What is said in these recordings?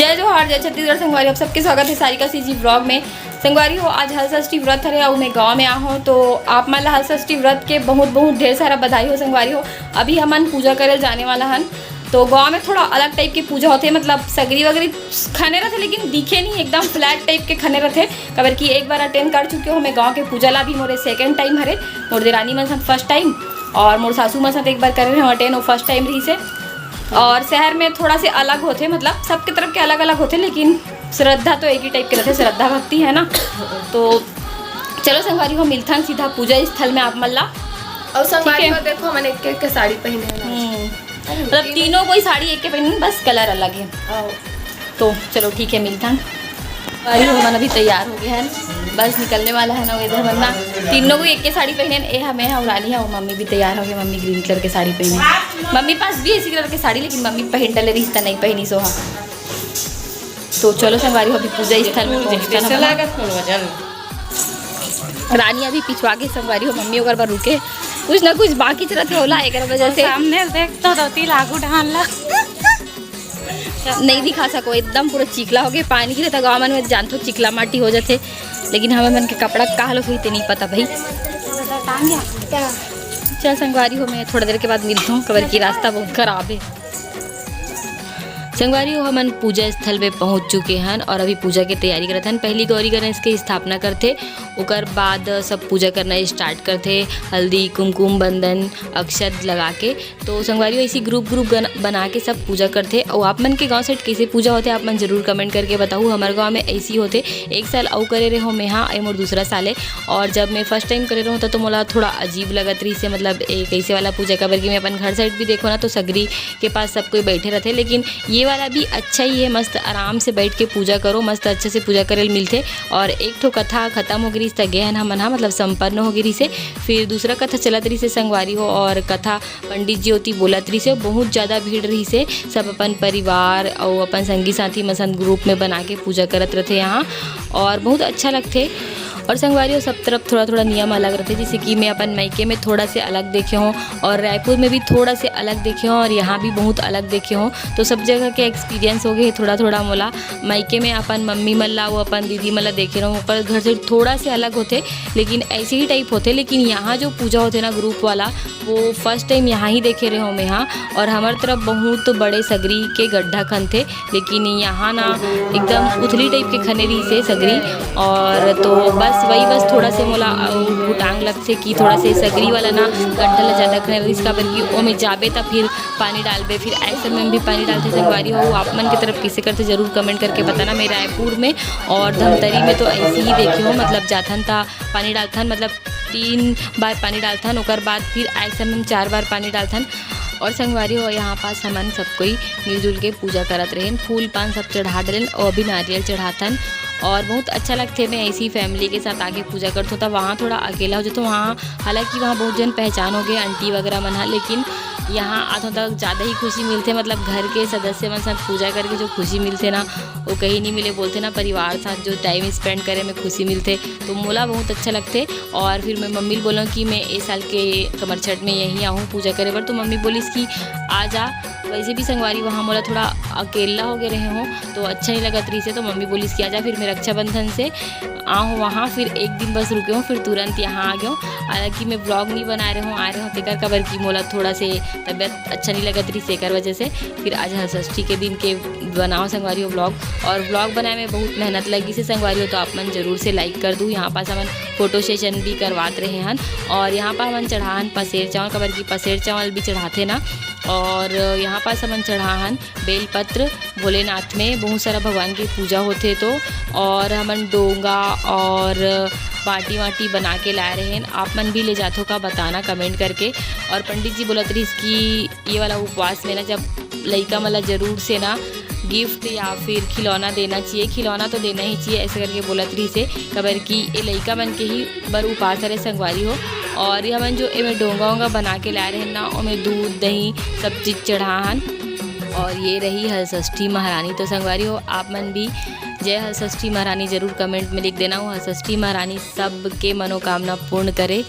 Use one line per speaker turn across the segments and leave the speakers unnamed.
जय जोहार, जय छत्तीसगढ़। संगवारी आप सबके स्वागत है सारिका सीजी ब्लॉग में। संगवारी हो आज हलषष्ठी व्रत हरे और मैं गाँव में आ हूँ, तो आप मन ला हलषष्ठी व्रत के बहुत बहुत ढेर सारा बधाई हो। संगवारी हो अभी हमन पूजा करे जाने वाला हन, तो गाँव में थोड़ा अलग टाइप की पूजा होते, मतलब सगरी वगरी खने रहते लेकिन दिखे नहीं, एकदम फ्लैट टाइप के खने रहते। कबर की एक बार अटेंड कर चुके हो मैं गाँव के पूजा ला, भी मोरे सेकेंड टाइम हरे। मोर देरानी मन साथ फर्स्ट टाइम और मोर सासू मन साथ एक बार करे रहे अटेंड, वो फर्स्ट टाइम रही से। और शहर में थोड़ा से अलग होते, मतलब सबके तरफ के अलग अलग होते, लेकिन श्रद्धा तो एक ही टाइप के रहते, श्रद्धा भक्ति है ना। तो चलो संगवारी हो मिलथन सीधा पूजा स्थल में आप मल्ला।
और संगवारी हो देखो मैंने एक साड़ी पहने,
मतलब तीनों कोई साड़ी एक के पहनी, बस कलर अलग है। तो चलो ठीक है मिलथन। संगवारी हो मन अभी तैयार हो गया है, बस निकलने वाला है ना वो इधर बनना। तीनों को एक के साड़ी पहने, ए हमें है रानी है, और मम्मी भी तैयार हो गई। मम्मी ग्रीन कलर के साड़ी पहने, मम्मी पास भी इसी कलर की साड़ी, लेकिन मम्मी पहन डले रिश्ता नहीं पहनी सोहा। तो चलो संगवारी हो अभी पूजा स्थल में पहुँचता। रानी अभी पिछवा के संगवारी हो मम्मी अगर रुके कुछ ना कुछ बाकी चलते होला, एक वजह से
सामने देख तो रोटी लागू ढाल ला
नहीं दिखा सको, एकदम पूरा चिकला हो गया। पानी की रहता गाँव में जानते हो चिकला माटी हो जाते, लेकिन हमें मन के कपड़ा कहा लोग हुई नहीं पता भाई। चल संगवारी हो मैं थोड़ा देर के बाद मिलता हूँ, कबर की रास्ता बहुत खराब है। संगवारी हो हमन पूजा स्थल पे पहुंच चुके हैं और अभी पूजा की तैयारी करते हैं। पहली गौरी गणेश के स्थापना करते, उकर बाद सब पूजा करना स्टार्ट करते, हल्दी कुमकुम बंधन अक्षत लगा के। तो संगवारी हो इसी ग्रुप बना के सब पूजा करते। और आप मन के गांव से कैसे पूजा होते आप मन जरूर कमेंट करके बताओ। हमारे गांव में ऐसी होते, एक साल अऊ करे रहे हो मैं, हाँ ये मोर दूसरा साल है। और जब मैं फर्स्ट टाइम करे रहा हूँ तो मोला थोड़ा अजीब लगत रही से, मतलब एक ऐसे वाला पूजा कबर की मैं अपन घर साइड भी देखो ना तो सगरी के पास सब कोई बैठे रहते, लेकिन ये वाला भी अच्छा ही है। मस्त आराम से बैठ के पूजा करो, मस्त अच्छे से पूजा करे मिलते। और एक ठो कथा खत्म हो गई से गहन हमन मतलब संपन्न हो गई से, फिर दूसरा कथा चलत रही से संगवारी हो। और कथा पंडित जी होती बोलत रही से, बहुत ज़्यादा भीड़ रही से, सब अपन परिवार और अपन संगी साथी मसन ग्रुप में बना के पूजा करत रहते यहाँ, और बहुत अच्छा लगते। और संगवारी हो सब तरफ थोड़ा थोड़ा नियम अलग रहते, जैसे कि मैं अपन मायके में थोड़ा से अलग देखे हूँ और रायपुर में भी थोड़ा से अलग देखे हूँ और यहाँ भी बहुत अलग देखे हूँ। तो सब जगह के एक्सपीरियंस हो गए थोड़ा थोड़ा मोला। मायके में अपन मम्मी मल्ला वो अपन दीदी मल्ला देखे रहूँ, पर घर से थोड़ा से अलग होते लेकिन ऐसे ही टाइप होते। लेकिन यहाँ जो पूजा होते ना ग्रुप वाला, वो फर्स्ट टाइम यहाँ ही देखे रहे हो मैं यहाँ। और हमारे तरफ बहुत बड़े सगरी के गड्ढा खन थे, लेकिन यहाँ ना एकदम उथली टाइप के खने रही से सगरी। और तो बस थोड़ा से मोला घुटांग लगते कि थोड़ा से सगरी वाला ना गड्ढा ला ज़्यादा खने रही, इसका बल्कि वो में जाबे तब फिर पानी डालबे, फिर ऐसे में भी पानी डालते। संगवारी हो आप मन की तरफ कैसे करते जरूर कमेंट करके बताना। मैं रायपुर में और धमतरी में तो ऐसे ही देखी हो, मतलब जाथन था पानी डालथन, मतलब 3 बार पानी डालथन, और बाद फिर ऐसे में 4 बार पानी डालथन। और संगवारी हो यहाँ पास हमन सब कोई मिलजुल के पूजा करत रहें, फूल पान सब चढ़ा डलें और भी नारियल चढ़ाथन। और बहुत अच्छा लगते मैं ऐसी फैमिली के साथ आके पूजा करता था। वहाँ थोड़ा अकेला हो जाता, वहाँ हालांकि वहाँ बहुत जन पहचान हो गए आंटी वगैरह मन, लेकिन यहाँ आधों तक ज़्यादा ही खुशी मिलते, मतलब घर के सदस्य मन साथ पूजा करके जो खुशी मिलते ना वो कहीं नहीं मिले। बोलते ना परिवार साथ जो टाइम स्पेंड करे में खुशी मिलते, तो मोला बहुत अच्छा लगते। और फिर मैं मम्मी बोला कि मैं इस साल के कमरछठ में यहीं आऊँ पूजा करे पर, तो मम्मी बोली कि आ जा। वैसे भी संगवारी वहाँ मोला थोड़ा अकेला हो गए रहे हों तो अच्छा नहीं लगा रही से, तो मम्मी बोली कि आ जा। फिर मैं रक्षाबंधन से आऊँ वहाँ, फिर एक दिन बस रुके हूँ, फिर तुरंत यहाँ आ गया हूँ। हालांकि मैं ब्लॉग नहीं बना रहे हूँ, आ रहे हूँ तेकर कबर की मोला थोड़ा से तबीयत अच्छा नहीं लगा रही सेकर वजह से। फिर आज हलषष्ठी के दिन के बनाओ संगवारी हो ब्लॉग, और ब्लॉग बनाए में बहुत मेहनत लगी से संगवारी हो, तो आप मन जरूर से लाइक कर दूँ। यहाँ पास हमन फोटो सेशन भी करवात रहे हैं, और यहाँ पर हमन चढ़ाहन पसेर चावल, कबर की पसेर चावल भी चढ़ाते ना। और यहाँ पास हमन चढ़ाहन बेलपत्र, भोलेनाथ में बहुत सारा भगवान की पूजा होते, तो और हमन डोंगा और बाटी वाटी बना के लाए रहे हैं। आप मन भी ले जाते हो का बताना कमेंट करके। और पंडित जी बोलत रही कि ये वाला उपवास में ना जब लड़का मला जरूर से ना गिफ्ट या फिर खिलौना देना चाहिए, खिलौना तो देना ही चाहिए ऐसे करके बोलत रही से, कबर की ये लड़का मन के ही बर उपास रहे संगवारी हो। और ये हमन जो एमें डोंगा वोंगा बना के लाए रहे ना, उनमें दूध दही सब चीज़ चढ़ाहन। और ये रही हलषष्ठी महारानी। तो संगवारी हो आप मन भी जय हलषष्ठी महारानी जरूर कमेंट में लिख देना। हलषष्ठी महारानी सब के मनोकामना पूर्ण करे।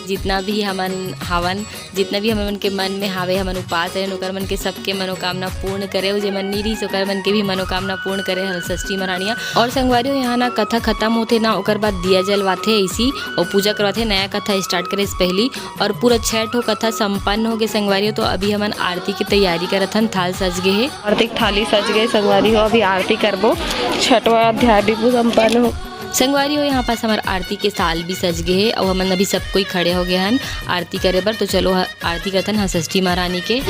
जितना भी हमन हावन, जितना भी हमन के मन में हावे हमन उपास रहें ओकर मन के सबके मनोकामना पूर्ण करे। जे मन नहीं रही ओकर मन के भी मनोकामना पूर्ण करे हल षष्ठी महारानिया। और संगवारियों यहाँ ना कथा खत्म होते ना ओकर बाद दिया जलवाथे ऐसी और पूजा करवाथे, नया कथा स्टार्ट करे से पहली। और पूरा 6 ठो कथा संपन्न हो गए संगवारियों। तो अभी हमन आरती की तैयारी करत हन, थाल सज गए है,
आरती थाली सज गए संगवारी हो। अभी आरती करबो, 6वां अध्याय भी संपन्न हो।
संगवारी हो यहाँ पास हमारे आरती के साल भी सज गए है और हमन अभी सब कोई खड़े हो गए हन आरती करे बर। तो चलो आरती करतन हाँ षष्ठी महारानी के।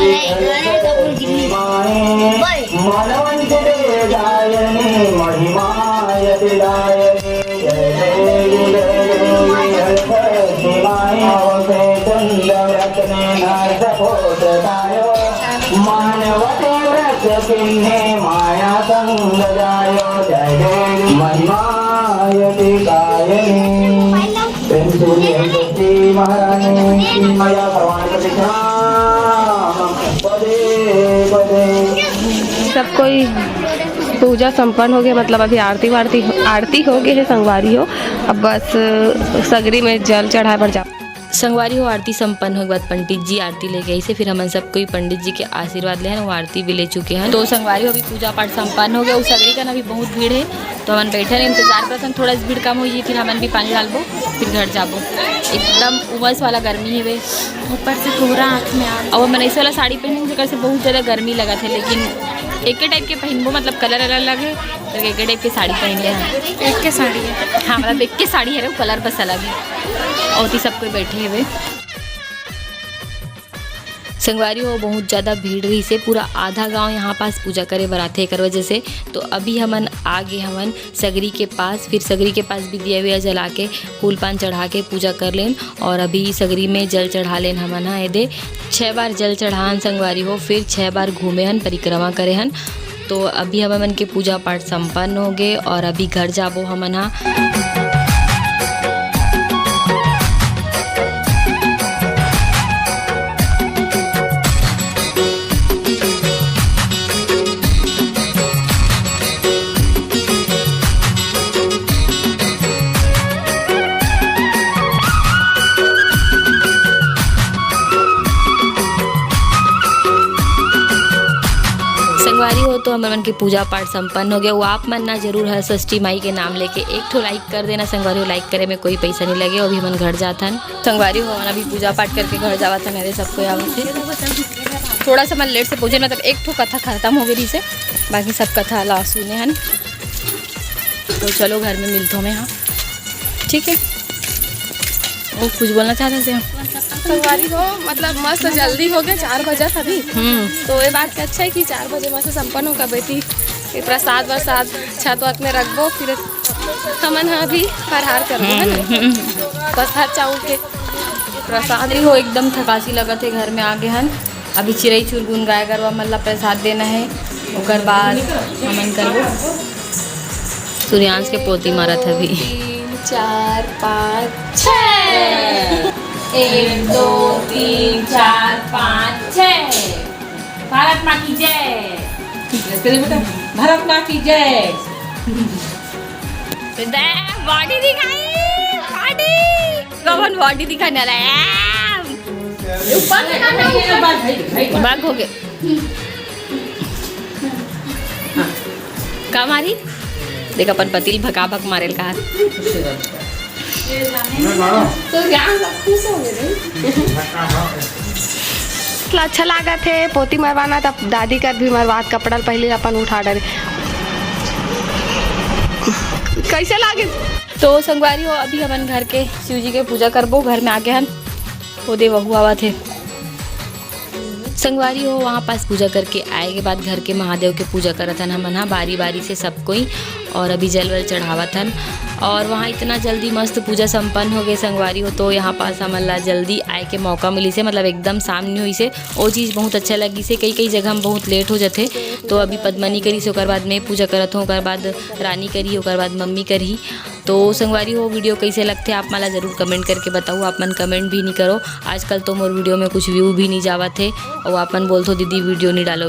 सब कोई पूजा संपन्न हो गया, मतलब अभी आरती हो गई है संगवारी हो। अब बस सगरी में जल चढ़ाए पर जा।
संगवारी हो आरती संपन्न होने के बाद पंडित जी आरती लेके आई से फिर हमन सब कोई पंडित जी के आशीर्वाद ले हैं, वो आरती भी ले चुके हैं। तो संगवारी हो अभी पूजा पाठ संपन्न हो गया। उस सगरी का ना भी बहुत भीड़ है तो हमन बैठे इंतजार करते हैं, थोड़ा भीड़ कम हुई फिर हमन भी पानी डालबो फिर घर जाबो। एकदम उमस वाला गर्मी है वे, ऊपर से कोहरा आँख में आ। और मैंने इस वाला साड़ी पहनी जेकर से बहुत ज़्यादा गर्मी लगा थे, लेकिन एक टाइप के पहनबो, मतलब कलर अलग है तो एक टाइप के साड़ी पहन ले हैं।
एक के साड़ी है,
हाँ मतलब एक के साड़ी है, कलर बस अलग है। और सब कोई बैठे हुए संगवारी हो बहुत ज़्यादा भीड़ रही से पूरा आधा गांव यहाँ पास पूजा करे बराथे कर वजह से। तो अभी हमन आगे हमन सगरी के पास, फिर सगरी के पास भी दिया हुआ जला के फूल पान चढ़ा के पूजा कर लेन। और अभी सगरी में जल चढ़ा लेन हमन हाँ दे 6 बार जल चढ़ान संगवारी हो, फिर 6 बार घूमे हन परिक्रमा करे हन। तो अभी हमन के पूजा पाठ संपन्न हो गए और अभी घर जाबो हमन हाँ। संगवारी हो तो हमारे मन की पूजा पाठ संपन्न हो गया। वो आप मन ना जरूर है षष्ठी माई के नाम लेके एक ठो लाइक कर देना संगवारी हो, लाइक करे में कोई पैसा नहीं लगे। अभी हमन घर जाता है संगवारी हो, अभी पूजा पाठ करके घर जावा था मेरे सबको आवत थे। थोड़ा सा मन लेट से पूछे, मतलब एक ठो कथा खत्म हो गई से, बाकी सब कथा ला सुने हन। तो चलो घर में मिलता हूँ मैं हाँ, ठीक है। वो कुछ बोलना चाहते थे
संगवारी हो, मतलब मस्त जल्दी हो गया, 4 बजे अभी। तो ये बात का अच्छा है कि 4 बजे मस्त संपन्न होगा बेटी। प्रसाद वरसाद छत वत में रखबो, फिर हमन अभी फरहार करबो है ना, बस हर चाउर के प्रसाद
हो। एकदम थकासी लगा थे, घर में आ गए हन। अभी चिड़ई चुरगुन गाय गरवा मतलब प्रसाद देना है, ओकर बाद हमन करबो। सूर्यांश के पोती मारा था अभी
3 4 5 6 1 2 3 4 5 6।
भारत माँ की जय। भारत माँ की जय।
बॉडी दिखाई, बॉडी बॉडी दिखाने वाला है। बाग हो गए का मारी देख अपन पतिल भका भक मारेल का
अच्छा लगा थे पोती मरवाना, तब दादी का भी मरवात कपड़ा पहले अपन उठा डरे। कैसे लागे
तो संगवारी हो अभी हमन घर के शिव जी के पूजा करबो। घर में आके हन वो दे वहु आवा थे संगवारी हो, वहाँ पास पूजा करके आए के बाद घर के महादेव के पूजा करत हन हमन हाँ बारी बारी से सब कोई। और अभी जल वल चढ़ावत हन और वहाँ इतना जल्दी मस्त पूजा संपन्न हो गए संगवारी हो। तो यहाँ पास हमन ला जल्दी आए के मौका मिली से, मतलब एकदम सामने हुई से वो चीज़ बहुत अच्छा लगी से। कई जगह हम बहुत लेट हो जाते तो अभी पद्मनी करी से, ओकर बाद मैं पूजा करत हूँ, ओकर बाद रानी करी, ओकर बाद मम्मी करी तो संगवारी हो वीडियो कैसे लगते आप मला ज़रूर कमेंट करके बताओ। आप मन कमेंट भी नहीं करो, आजकल तो मोर वीडियो में कुछ व्यू भी नहीं जावा थे और आप मन बोलते हो दीदी वीडियो नहीं डालो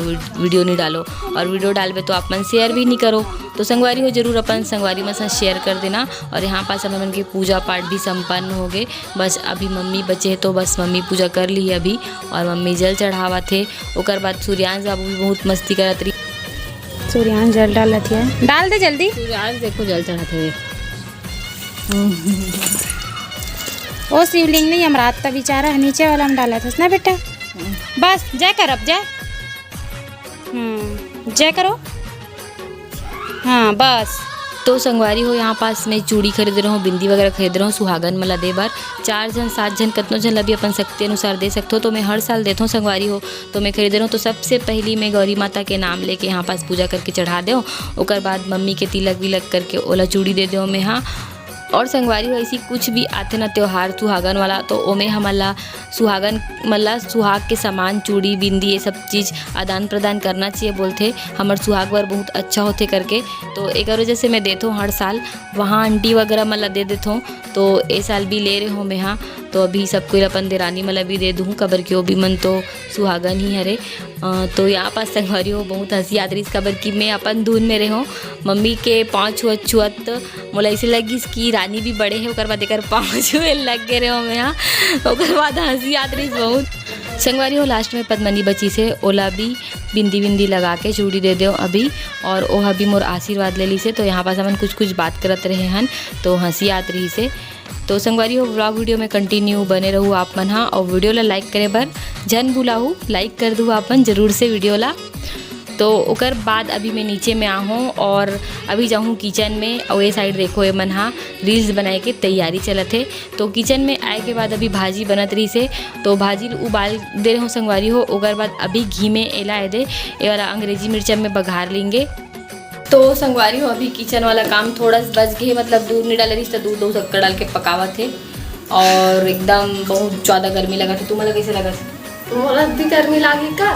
और वीडियो डालबे तो आप मन शेयर भी नहीं करो। तो संगवारी हो जरूर अपन संगवारी में शेयर कर देना। और यहाँ पास अपन के पूजा पाठ भी संपन्न हो गए, बस अभी मम्मी बचे तो बस मम्मी पूजा कर ली अभी और मम्मी जल चढ़ावा थे। ओकर बाद सूर्यांश बाबू भी बहुत मस्ती करत रही।
सूर्यांश जल डालत है, डाल दे जल्दी।
सूर्यांश देखो जल चढ़ाते हुए।
ओ शिवलिंग नहीं हम रात का बेचारा नीचे वाला हम डाला था ना बेटा। बस जय कर अब जय। जय करो। हाँ बस।
तो संगवारी हो यहाँ पास मैं चूड़ी खरीद रहा हूँ, बिंदी वगैरह खरीद रहा हूँ सुहागन मला दे बार 4 जन 7 जन कतनों जन अभी अपन शक्ति अनुसार दे सकते हो। तो मैं हर साल देता हूँ संगवारी हो, तो मैं खरीद रहा हूँ। तो सबसे पहली मैं गौरी माता के नाम लेके यहाँ पास पूजा करके चढ़ा दो। ओकर बाद मम्मी के तिलक विलक करके ओला चूड़ी दे दो मैं। हाँ और संगवारी हो ऐसी कुछ भी आते ना त्यौहार सुहागन वाला, तो ओमे हमला सुहागन मतलब सुहाग के सामान चूड़ी बिंदी ये सब चीज़ आदान प्रदान करना चाहिए बोलते हमार सुहाग बार बहुत अच्छा होते करके। तो एक वजह से मैं देता हूँ हर साल वहाँ आंटी वगैरह मतलब दे देता हूँ। तो ए साल भी ले रहे हो मैं। हाँ तो अभी सबको अपन देरानी मतलब भी दे दूँ कबर के भी मन तो सुहागन ही हरे। तो यहाँ पास संगवारी हो बहुत हंसी आत रही कबर की मैं अपन धुन में रहो मम्मी के पाँव छुअत मोला ऐसे लगी कि रानी भी बड़े है। ओकर बाद एक पाँव छुए लग गए रहे मैं। हाँ ओकर बाद हंसी आत रही बहुत। संगवारी हो लास्ट में पद्मनी बची से ओला भी बिंदी लगा के चूड़ी दे दो अभी और ओह भी मोर आशीर्वाद ले ली से। तो यहाँ पास अपन कुछ बात करत रहे हन तो हंसी आत रही से। तो संगवारी हो ब्लॉग वीडियो में कंटिन्यू बने रहू आप मन। हाँ और वीडियो ला लाइक करे बर जन भुलाऊ, लाइक कर दूँ आपन जरूर से वीडियो ला। तो ओकर बाद अभी मैं नीचे में आहूँ और अभी जाऊँ किचन में और ये साइड देखो ये मन हाँ रील्स बनाए के तैयारी चलत है। तो किचन में आए के बाद अभी भाजी बनत रही से तो भाजी उबाल दे रहे हो संगवारी हो। ओकर बाद अभी घी में एला दे ये वाला अंग्रेजी मिर्चा में बघार लेंगे। तो संगवारी हो अभी किचन वाला काम थोड़ा बच गए, मतलब दूध नहीं डाल रही तो दूध 2 शक्कर डाल के पकावा थे और एकदम बहुत ज़्यादा गर्मी लगा था। तुम्हारा कैसे लगा था?
मोला भी गर्मी लागी का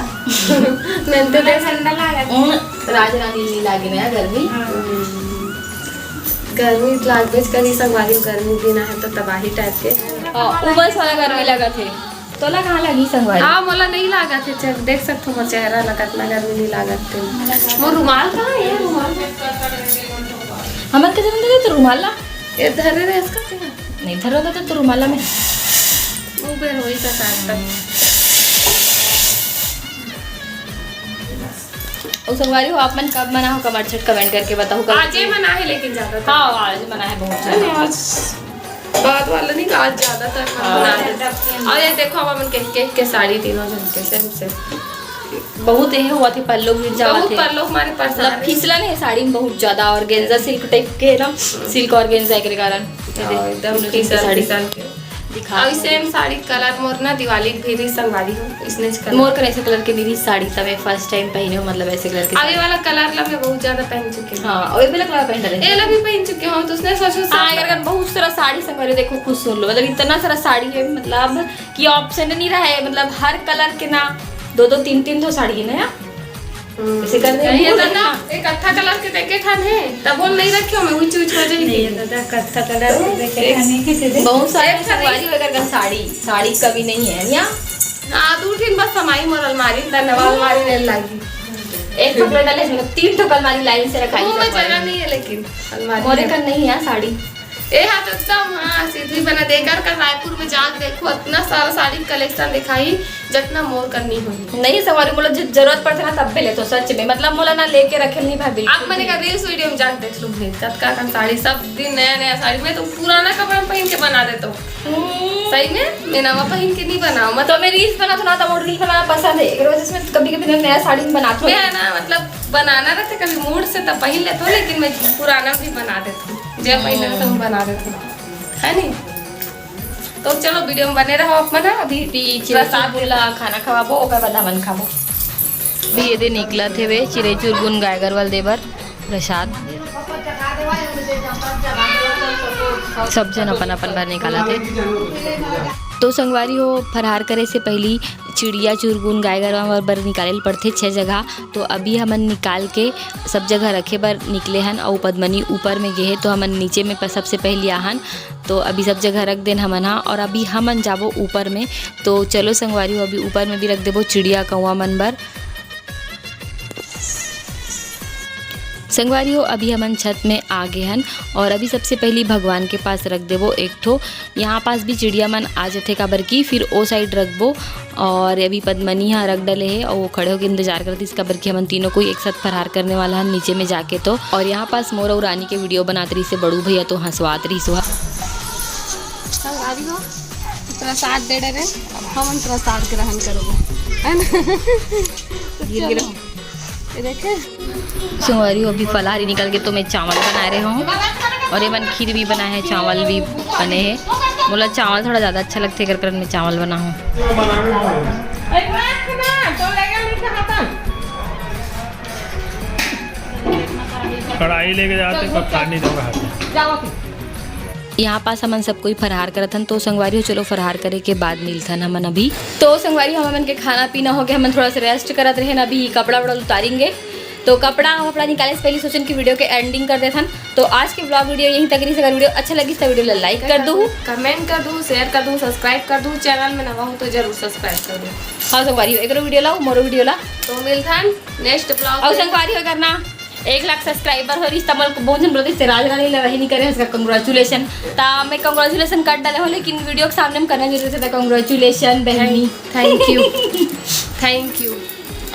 मैं तो ठंडा लागा
राज रानी नहीं लागे ना गर्मी।
गर्मी लागबे करी संगवारी हो, गर्मी बिना है तो तबाही टाइप के
उमस वाला गर्मी लगा थे। तो ला कहाँ लगी संगवारी?
हाँ मोला नहीं लागा थे, देख सकते हो मोर चेहरा लगत ना गर्मी नहीं लागत थे। मोर रुमाल कहाँ है? रुमाल
हमारे के जन्म दे तो रुमाल ला
ये धरे रहे इसका
नहीं धरो तो रुमाला में
ऊपर होई का साथ
और संगवारी हो आप मन कब मना हो कमर छट कमेंट करके बताओ।
आज ही मना है लेकिन ज्यादा
हाँ आज मना है बहुत ज़्यादा।
आज बाद वाला नहीं आज ज्यादातर मना है। और ये देखो अब हम के साड़ी तीनों जन के से
बहुत ये हुआ थी पल्लो गिर जावा थे,
पल्लो हमारे पास
मतलब फिसलन है साड़ी में बहुत ज्यादा और गेंजा सिल्क टाइप के ना सिल्क और गेंजा के कारण
एकदम साड़ी दिखा। और सेम साड़ी कलर मोर ना दिवाली भी संगवारी हो इसने
मोर कर ऐसे कलर के मेरी साड़ी तब फर्स्ट टाइम पहने हो, मतलब ऐसे कलर के
आगे वाला कलर ला मैं बहुत ज्यादा पहन चुके हैं।
हाँ और ये वाला कलर पहन रहे
ये ला भी पहन चुके हो तो उसने सोचो
हाँ अगर बहुत सारा साड़ी संगवारी देखो खुद सुन लो, मतलब इतना सारा साड़ी है मतलब कि ऑप्शन नहीं रहा है, मतलब हर कलर के ना 2-2 3-3 तो साड़ी है ना ऐसे कर दे
ये दादा एक अच्छा कलर के देखे खान है तब बोल नहीं रखियो मैं ऊंच ऊंच हो जाएगी दादा कच्चा कलर देखे खाने की से
बहुत सारे संगवारी वगैरह साड़ी कभी नहीं है यहाँ।
हां दो तीन बस समाई मोर अलमारी धन्यवाद अलमारी ले लागी
एक कपड़ा डाले मतलब 3 ठो अलमारी लाइन से रखाई
वो में जगह नहीं है लेकिन अलमारी
मोरे का नहीं है साड़ी
ए हां तो एकदम हां सीधी बना देकर कर रायपुर में जाके देखो इतना सारा साड़ी कलेक्शन दिखाई जितना मोर करनी हो
नहीं सवारी मोला जरूरत पड़ते ना तब भी ले तो सच में मतलब मोला ना लेके रखे नहीं भाभी।
अब मैंने कहा रील्स वीडियो में जाके देख लो भाई तत्का का साड़ी सब दिन नया साड़ी में तो पुराना कपड़ा पहन के बना देता हूँ सही में मैं नवा पहन के नहीं बनाऊँ मैं
तो मैं रील्स बना थोड़ा तो रील्स बनाना पसंद है एक वजह से कभी कभी नया साड़ी बनाती हूँ
मैं ना मतलब बनाना रहता कभी मूड से तब पहन लेता हूँ लेकिन मैं पुराना भी बना देती हूँ जब पहले तो मैं बना देती हूँ है नहीं। तो चलो वीडियो में बने रहो अपना अभी
प्रसाद बोला खाना खवाबो ओकर बाद हमन खाबो भी ये दे निकला थे वे चिरे चुरगुन गायगरवाल देवर प्रसाद सब जन अपन अपन बार निकाला थे। तो संगवारी हो फरहार करे से पहली चिड़िया चुरगुन गाय गरवा बर निकाले पड़ते 6 जगह। तो अभी हमन निकाल के सब जगह रखे बर निकले हन और पद्मनी ऊपर में गए तो हमन नीचे में सबसे पहले आहन। तो अभी सब जगह रख देन हमन हाँ और अभी हमन जाबो ऊपर में। तो चलो संगवारी हो अभी ऊपर में भी रख देबो चिड़िया कौवा मन बर। संगवारी हो अभी हमन छत में आ गए हन और अभी सबसे पहली भगवान के पास रख देबो एक ठो। यहाँ पास भी चिड़िया मन आ जाते काबर की फिर ओ साइड रखबो। और अभी पद्मनी यहाँ रख डले है और वो खड़े होकर इंतजार करती इस काबर की हमन तीनों को एक साथ फरहार करने वाला है नीचे में जाके। तो और यहाँ पास मोर और रानी के वीडियो बनाते रही से बड़ू भैया तो हंसवात रही सुहा।
संगवारी हो प्रसाद दे रहे हम प्रसाद ग्रहण करोगे है ना। देखे
संगवारी हो अभी फलाहारी निकल के तो मैं चावल बना रहे हूँ और ये मन खीर भी बना है चावल भी बने हैं। बोला चावल थोड़ा ज़्यादा अच्छा लगते कर मैं चावल बना हूँ।
कढ़ाई लेके जाते पर पानी दो हाथ।
यहाँ पास हमन सब कोई फरहार करत हन। तो संगवारी हो चलो फरहार करे के बाद मिलथन हमन अभी। तो संगवारी हो हमन के खाना पीना हो गया, हमन थोड़ा सा रेस्ट करत रहे अभी कपड़ा वपड़ा उतारेंगे। तो कपड़ा निकाले से पहले सोचन की वीडियो के एंडिंग कर देथन। तो आज की ब्लॉग वीडियो यहीं तक रही। अगर वीडियो अच्छा लगी तो वीडियो लाइक कर दूँ,
कमेंट कर दूँ, शेयर कर दूँ, सब्सक्राइब कर दूँ। चैनल में नवा हूँ तो जरूर सब्सक्राइब कर दूँ।
हाँ संगवारी हो एक वीडियो लाओ मोरो वीडियो ला
तो मिलथन नेक्स्ट ब्लॉग।
और संगवारी हो करना 1 लाख सब्सक्राइबर हो रही तमल को बहुत जन बोलते से राजगानी लड़ाई नहीं करे उसका कंग्रेचुलेशन। ता मैं कंग्रेचुलेशन कर डाले हो लेकिन वीडियो के सामने में करना जरूरी था। कंग्रेचुलेशन बहनी,
थैंक यू थैंक यू।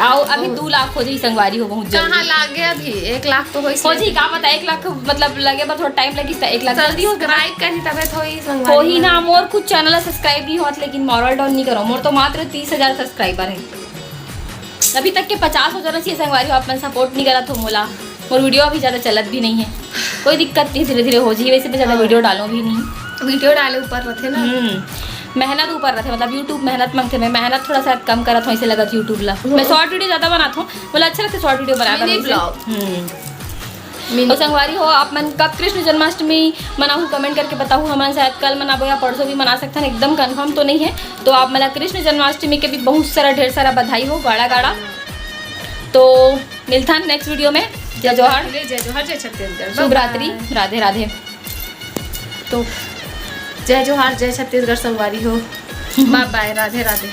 आओ अभी 2 लाख हो जाई संगवारी हो बहुत जल्दी।
कहाँ लागे अभी 1 लाख तो
हो जी का पता 1 लाख मतलब लगे पर थोड़ा टाइम लगी 1 लाख जल्दी हो
सब्सक्राइब करी तबे थोड़ी संगवारी
कोई ना। मोर कुछ चैनल सब्सक्राइब नहीं होत लेकिन मॉरल डाउन नहीं करो। मोर तो मात्र 30,000 सब्सक्राइबर है। अभी तक के 50 हो जाना चाहिए संगवारी हो। अपना सपोर्ट नहीं करा तो मोला और वीडियो अभी ज़्यादा चलत भी नहीं है। कोई दिक्कत नहीं, धीरे धीरे हो जाए। वैसे मैं ज़्यादा वीडियो डालूँ भी नहीं।
वीडियो डाले ऊपर रहते ना
मेहनत ऊपर रहते मतलब यूट्यूब मेहनत मांगते। मैं मेहनत थोड़ा सा कम करत हूँ ऐसे लगत यूट्यूब ला। मैं शॉर्ट वीडियो ज़्यादा बनाता हूँ बोला अच्छा लगता है शॉर्ट वीडियो बनाकर। और संगवारी हो आप मन कब कृष्ण जन्माष्टमी मनाऊँ कमेंट करके बताऊँ। हमारे शायद कल मनाबो या परसों भी मना सकते हैं, एकदम कन्फर्म तो नहीं है। तो आप मला कृष्ण जन्माष्टमी के भी बहुत सारा ढेर सारा बधाई हो गाड़ा गाड़ा। तो मिलता है नेक्स्ट वीडियो में। जय जोहार,
जय जोहार, जय छत्तीसगढ़,
शुभ रात्रि, राधे राधे।
तो जय जोहार, जय छत्तीसगढ़ संगवारी हो। Bye bye, Radhe Radhe.